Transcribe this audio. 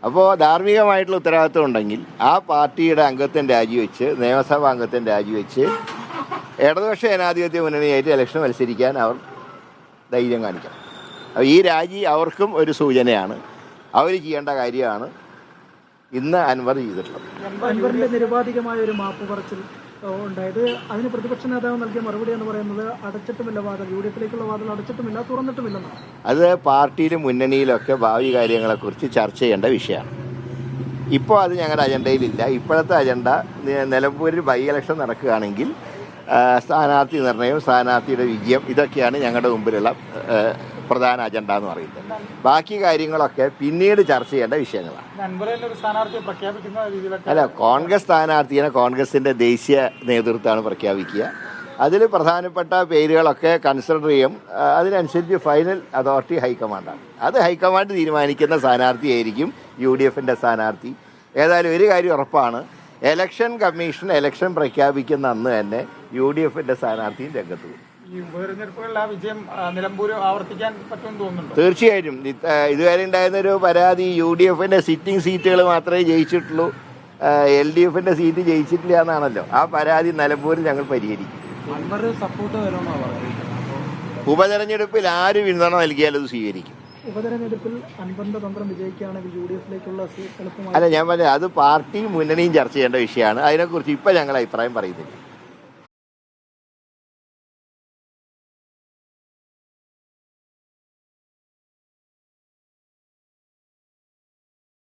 അപ്പോൾ ധാർമ്മികമായിട്ടുള്ള ഉത്തരവാദിത്വം ഉണ്ടെങ്കിൽ ആ പാർട്ടിയുടെ അംഗത്വം രാജിവെച്ച് നിയമസഭാ അംഗത്വം രാജിവെച്ച് ഇടതുപക്ഷ ജനാധിപത്യ മുന്നണിയായിട്ട് ഇലക്ഷൻ മത്സരിക്കാൻ അവർ ധൈര്യം കാണിക്കണം. അപ്പോൾ ഈ രാജി അവർക്കും ഒരു സൂചനയാണ്, അവർ ചെയ്യേണ്ട കാര്യമാണ് ഇന്ന് അൻവർ ചെയ്തിട്ടുള്ളത്. അൻവറിന്റെ നിരുപാധികമായ ഒരു മാപ്പ് പറച്ചിൽ ഉണ്ടായത്, അതിന് പ്രതിപക്ഷ നേതാവ് നൽകിയ മറുപടി എന്ന് പറയുന്നത് അടച്ചിട്ടുമില്ല വാതിൽ, UDF-ലേക്കുള്ള വാതിൽ അടച്ചിട്ടുമില്ല തുറന്നിട്ടുമില്ലെന്നാണ്. അത് പാർട്ടിയിലും മുന്നണിയിലൊക്കെ ഭാവി കാര്യങ്ങളെക്കുറിച്ച് ചർച്ച ചെയ്യേണ്ട വിഷയമാണ്. ഇപ്പോൾ അത് ഞങ്ങളുടെ അജണ്ടയിലില്ല. ഇപ്പോഴത്തെ അജണ്ട നിലമ്പൂരിൽ ബൈ ഇലക്ഷൻ നടക്കുകയാണെങ്കിൽ സ്ഥാനാർത്ഥി നിർണയം, സ്ഥാനാർത്ഥിയുടെ വിജയം, ഇതൊക്കെയാണ് ഞങ്ങളുടെ മുമ്പിലുള്ള പ്രധാന അജണ്ട എന്ന് പറയുന്നത്. ബാക്കി കാര്യങ്ങളൊക്കെ പിന്നീട് ചർച്ച ചെയ്യേണ്ട വിഷയങ്ങളാണ്. അല്ല, കോൺഗ്രസ് സ്ഥാനാർത്ഥിയെ കോൺഗ്രസിൻ്റെ ദേശീയ നേതൃത്വമാണ് പ്രഖ്യാപിക്കുക. അതിൽ പ്രധാനപ്പെട്ട പേരുകളൊക്കെ കൺസിഡർ ചെയ്യും. അതിനനുസരിച്ച് ഫൈനൽ അതോറിറ്റി ഹൈക്കമാൻഡാണ്. അത് ഹൈക്കമാൻഡ് തീരുമാനിക്കുന്ന സ്ഥാനാർത്ഥിയായിരിക്കും UDF-ന്റെ സ്ഥാനാർത്ഥി. ഏതായാലും ഒരു കാര്യം ഉറപ്പാണ്, ഇലക്ഷൻ കമ്മീഷൻ ഇലക്ഷൻ പ്രഖ്യാപിക്കുന്ന അന്ന് തന്നെ UDF-ന്റെ സ്ഥാനാർത്ഥിയും രംഗത്ത് വരും. ഈ ഉപതെരഞ്ഞെടുപ്പുകളിൽ ആ വിജയം നിലമ്പൂർ ആവർത്തിക്കാൻ പറ്റുമെന്ന് തോന്നുന്നുണ്ട്. തീർച്ചയായും. ഇതുവരെ ഉണ്ടായിരുന്നൊരു പരാതി UDF-ന്റെ സിറ്റിംഗ് സീറ്റുകൾ മാത്രമേ ജയിച്ചിട്ടുള്ളൂ, LDF-ന്റെ സീറ്റ് ജയിച്ചിട്ടില്ല എന്നാണല്ലോ. ആ പരാതി നിലമ്പൂരിൽ ഞങ്ങൾ പരിഹരിക്കും. ഉപതെരഞ്ഞെടുപ്പിൽ ആര് പിന്തുണ നൽകിയാലും അത് സ്വീകരിക്കും. ഉപതെരഞ്ഞെടുപ്പിൽ അൻവറിന്റെ തന്ത്രം വിജയിക്കുകയാണെങ്കിൽ UDF-ലേക്കുള്ള അല്ല, ഞാൻ പറഞ്ഞത് അത് പാർട്ടിയും മുന്നണിയും ചർച്ച ചെയ്യേണ്ട വിഷയമാണ്. അതിനെക്കുറിച്ച് ഇപ്പം ഞങ്ങൾ അഭിപ്രായം പറയുന്നില്ല.